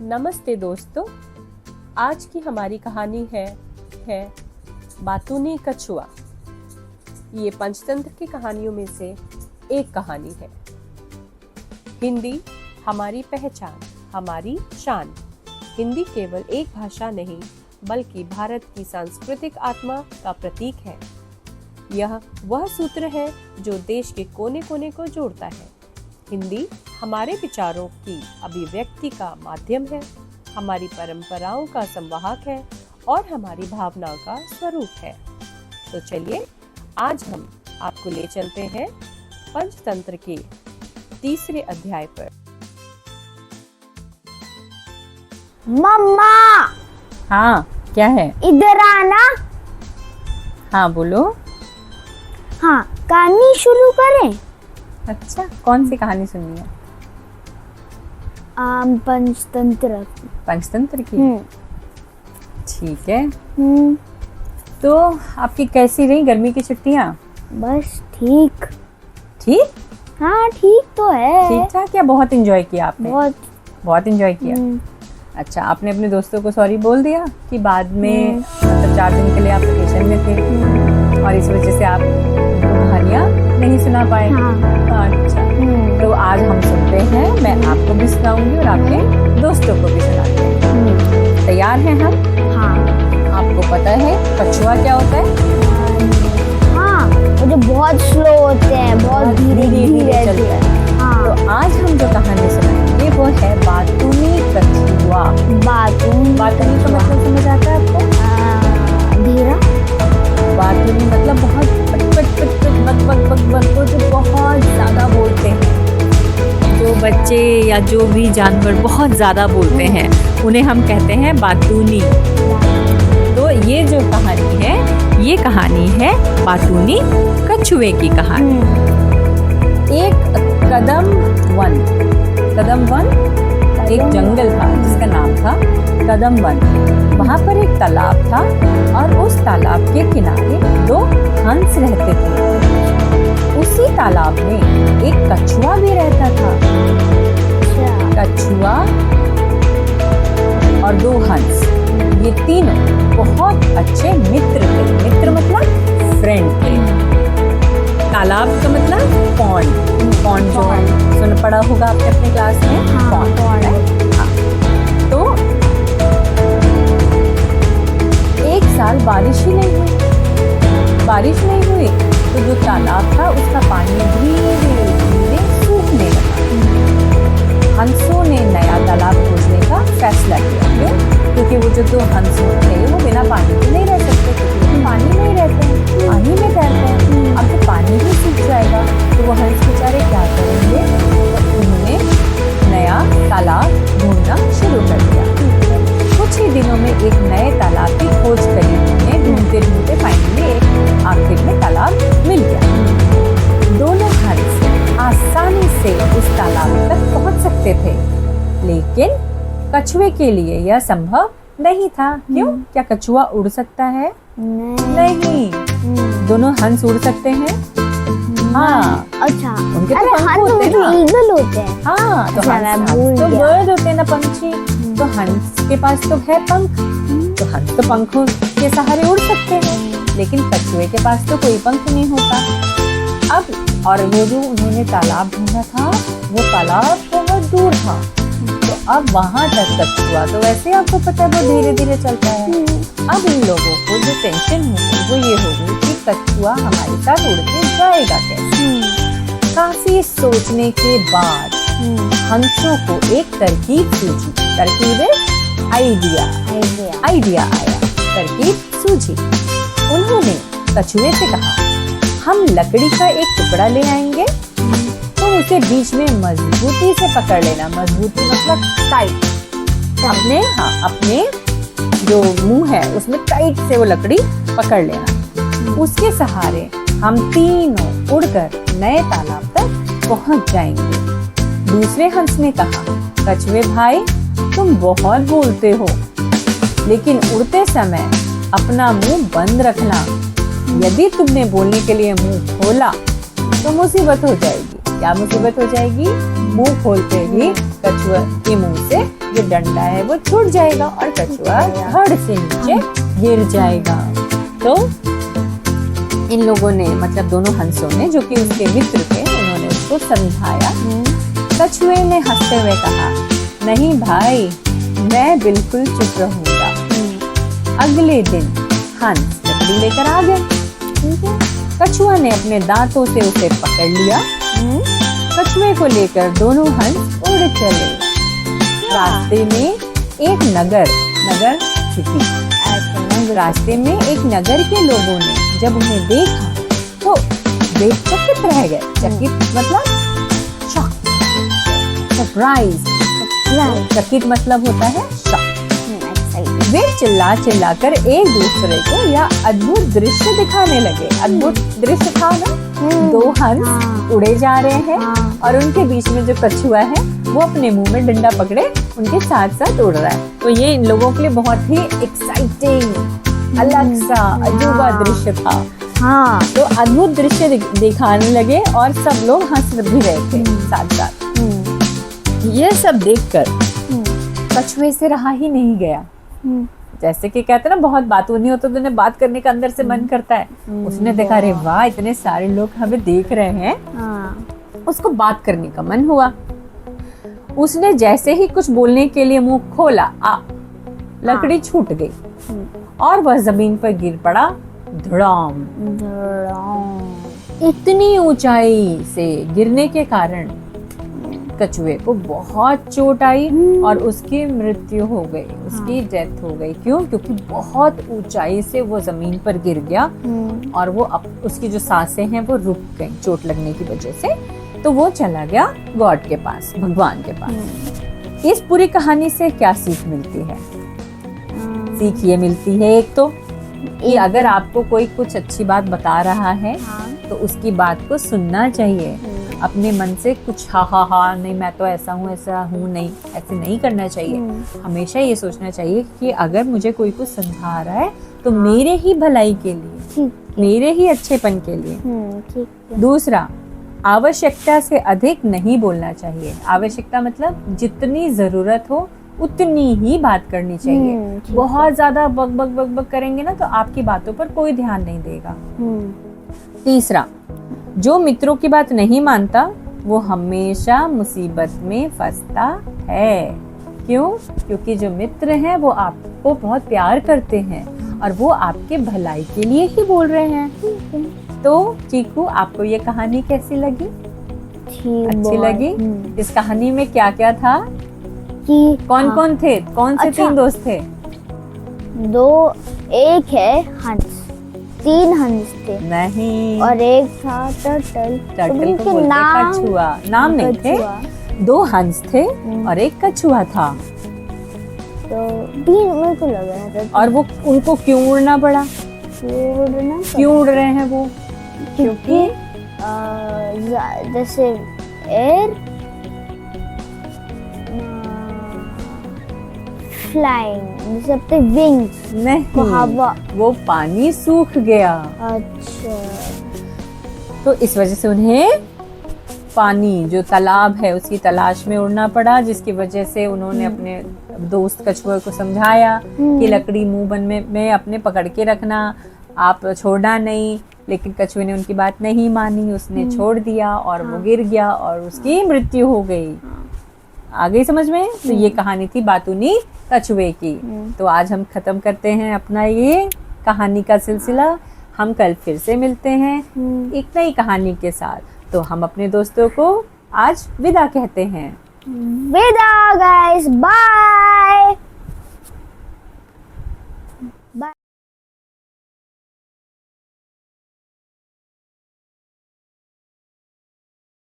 नमस्ते दोस्तों, आज की हमारी कहानी है बातूनी कछुआ। ये पंचतंत्र की कहानियों में से एक कहानी है। हिंदी हमारी पहचान, हमारी शान। हिंदी केवल एक भाषा नहीं बल्कि भारत की सांस्कृतिक आत्मा का प्रतीक है। यह वह सूत्र है जो देश के कोने कोने को जोड़ता है। हिंदी हमारे विचारों की अभिव्यक्ति का माध्यम है, हमारी परंपराओं का संवाहक है और हमारी भावनाओं का स्वरूप है। तो चलिए आज हम आपको ले चलते हैं पंचतंत्र के तीसरे अध्याय पर। मम्मा, हाँ, क्या है? इधर आना। हाँ बोलो। हाँ, कहानी शुरू करें। अच्छा, कौन सी कहानी सुननी है? पंचतंत्र। पंचतंत्र की? ठीक है। तो आपकी कैसी रही गर्मी की छुट्टियाँ? बस ठीक। ठीक? हाँ, ठीक तो है। ठीक ठाक या बहुत एंजॉय किया आपने? बहुत एंजॉय किया। अच्छा, आपने अपने दोस्तों को सॉरी बोल दिया कि बाद में मतलब 4 दिन के लिए आप वेकेशन में थे और इस वजह से आप कहानियाँ नहीं सुना पाए? हाँ। अच्छा, तो आज हम सुनते हैं। मैं आपको भी सुनाऊंगी और आपके दोस्तों को भी सुनाऊंगी। तैयार हैं हम? हाँ। आपको पता है कछुआ क्या होता है? हाँ, वो जो बहुत स्लो होते हैं, बहुत धीरे धीरे चलते हैं। हाँ। तो आज हम जो कहानी सुनाएंगे वो है बातूनी कछुआ। बातूनी का मतलब समझ आता है आपको? धीरा। बातूनी मतलब बहुत पट पट पट पट बक बक बक बक को जो बहुत ज़्यादा बोलते हैं। जो बच्चे या जो भी जानवर बहुत ज़्यादा बोलते हैं उन्हें हम कहते हैं बातूनी। तो ये जो कहानी है, ये कहानी है बातूनी कछुए की कहानी। एक कदम वन एक जंगल था जिसका नाम था कदम वन। वहाँ पर एक तालाब था और उस तालाब के किनारे 2 हंस रहते थे। उसी तालाब में एक कछुआ भी रहता था। कछुआ और 2 हंस, ये तीनों बहुत अच्छे मित्र थे। मित्र मतलब फ्रेंड थे। तालाब का मतलब पॉन्ड जो सुन पड़ा होगा आपने अपने क्लास में। पॉन्ड। हाँ। तो एक साल बारिश ही नहीं हुई। तो जो तालाब था उसका पानी धीरे धीरे सूखने लगा। हंसों ने नया तालाब खोजने का फैसला किया। क्यों? क्योंकि वो जो 2 हंस थे वो बिना पानी के नहीं रह सकते, क्योंकि पानी नहीं रहते हैं, पानी में तैरते हैं। अब तो पानी ही सूख जाएगा तो वो हंस बेचारे क्या करेंगे? तो उन्होंने नया तालाब ढूंढना शुरू कर दिया। कुछ ही दिनों में एक नए तालाब की खोज करी उन्होंने। ढूंढते ढूंढते फाइनली आखिर में तालाब मिल गया। दोनों हंस आसानी से उस तालाब तक पहुंच सकते थे, लेकिन कछुए के लिए यह संभव नहीं था। क्यों? क्या कछुआ उड़ सकता है? नहीं। दोनों हंस उड़ सकते हैं? हाँ। अच्छा, उनके तो पंख होते हैं ना। ईगल होते हैं। हाँ, तो हंस तो बर्ड होते हैं ना, पंछी। तो हंस के पास तो है पंख, तो हंस तो पंखों के सहारे उड़ सकते हैं, लेकिन कछुए के पास तो कोई पंख नहीं होता। अब और वो जो उन्होंने तालाब ढूंढा था वो तालाब बहुत दूर था। तो अब वहां तक कछुआ, तो वैसे आपको पता है वो धीरे धीरे चलता है। अब इन लोगों को जो टेंशन हुई वो ये हो गई कि कछुआ हमारे साथ उड़ के जाएगा कैसे? काफी सोचने के बाद हंसों को एक तरकीब सूझी। तरकीब आइडिया आया। तरकीब सूझी। उन्होंने कछुए से कहा, हम लकड़ी का एक टुकड़ा ले आएंगे, तो उसे बीच में मजबूती से पकड़ लेना। मजबूती मतलब टाइट। अपने जो मुंह है उसमें टाइट से वो लकड़ी पकड़ लेना। उसके सहारे हम तीनों उड़कर नए तालाब तक पहुंच जाएंगे। दूसरे हंस ने कहा, कछुए भाई तुम बहुत बोलते हो, लेकिन उड़ते समय अपना मुंह बंद रखना। यदि तुमने बोलने के लिए मुंह खोला तो मुसीबत हो जाएगी। क्या मुसीबत हो जाएगी? मुंह खोलते ही कछुए के मुंह से जो डंडा है वो छूट जाएगा और कछुआ धड़ से नीचे गिर जाएगा। तो इन लोगों ने, मतलब दोनों हंसों ने, जो कि उसके मित्र थे, उन्होंने उसको समझाया। कछुए ने हंसते हुए कहा, नहीं भाई, मैं बिल्कुल चुप रहूंगा। अगले दिन हंस लकड़ी लेकर आ गए। कछुआ ने अपने दांतों से उसे पकड़ लिया। कछुए को लेकर दोनों हंस उड़ चले। रास्ते में एक नगर रास्ते में एक नगर के लोगों ने जब उन्हें देखा तो देख चकित रह गए। चकित मतलब सरप्राइज। चकित मतलब होता है शॉक। वे चिल्ला चिल्ला कर एक दूसरे को यह अद्भुत दृश्य दिखाने लगे। अद्भुत दृश्य था ना, दो हंस उड़े जा रहे हैं और उनके बीच में जो कछुआ है वो अपने मुंह में डंडा पकड़े उनके साथ साथ उड़ रहा है। तो ये इन लोगों के लिए बहुत ही एक्साइटिंग, अलग सा अजूबा दृश्य था। हाँ, तो अद्भुत दृश्य दिखाने लगे और सब लोग हंस भी रहे थे साथ साथ। ये सब देखकर कछुए से रहा ही नहीं गया। जैसे कि कहते हैं ना, बहुत बातों नहीं होता तो उन्हें बात करने का अंदर से मन करता है। उसने देखा, अरे वाह, इतने सारे लोग हमें देख रहे हैं। उसको बात करने का मन हुआ। उसने जैसे ही कुछ बोलने के लिए मुंह खोला, लकड़ी छूट गई और वह जमीन पर गिर पड़ा। धड़ाम। इतनी ऊंचाई से गिरने के कारण कछुए को बहुत चोट आई और उसकी मृत्यु हो गई, उसकी डेथ हो गई। क्यों? क्योंकि बहुत ऊंचाई से वो जमीन पर गिर गया और वो उसकी जो सांसें हैं वो रुक गई चोट लगने की वजह से। तो वो चला गया गॉड के पास, भगवान के पास। इस पूरी कहानी से क्या सीख मिलती है? सीख ये मिलती है, एक तो कि अगर आपको कोई कुछ अच्छी बात बता रहा है तो उसकी बात को सुनना चाहिए। अपने मन से कुछ हा नहीं, मैं तो ऐसा हूँ नहीं, ऐसे नहीं करना चाहिए। हमेशा ये सोचना चाहिए कि अगर मुझे कोई कुछ समझा रहा है तो मेरे ही भलाई के लिए, मेरे ही अच्छेपन के लिए। दूसरा, आवश्यकता से अधिक नहीं बोलना चाहिए। आवश्यकता मतलब जितनी जरूरत हो उतनी ही बात करनी चाहिए। बहुत ज्यादा बक करेंगे ना तो आपकी बातों पर कोई ध्यान नहीं देगा। तीसरा, जो मित्रों की बात नहीं मानता वो हमेशा मुसीबत में फंसता है। क्यों? क्योंकि जो मित्र हैं वो आपको बहुत प्यार करते हैं और वो आपके भलाई के लिए ही बोल रहे हैं। तो चीकू, आपको ये कहानी कैसी लगी? अच्छी लगी? इस कहानी में क्या क्या था? कि कौन कौन थे? कौन से तीन दोस्त थे? एक है हंस, 3 हंस थे। नहीं, और एक था टर्टल। टर्टल को बोलते कछुआ। नाम नहीं थे, 2 हंस थे और एक कछुआ था। तो 3 मेरे को लग रहा था। और वो उनको क्यों उड़ना पड़ा? क्यों उड़ रहे हैं वो? क्योंकि जैसे एयर फ्लाइंग, जैसे अपने विंग्स नहीं, हवा, वो पानी सूख गया। अच्छा, तो इस वजह से उन्हें पानी, जो तालाब है, उसकी तलाश में उड़ना पड़ा, जिसकी वजह से उन्होंने अपने दोस्त कछुए को समझाया कि लकड़ी मुंह में अपने पकड़ के रखना, आप छोड़ना नहीं। लेकिन कछुए ने उनकी बात नहीं मानी, उसने छोड़ दिया और वो गिर गया और उसकी मृत्यु हो गई। आ गई समझ में? तो ये कहानी थी बातूनी कछुए की। तो आज हम खत्म करते हैं अपना ये कहानी का सिलसिला। हम कल फिर से मिलते हैं एक नई कहानी के साथ। तो हम अपने दोस्तों को आज विदा कहते हैं। विदा गाइस, बाय।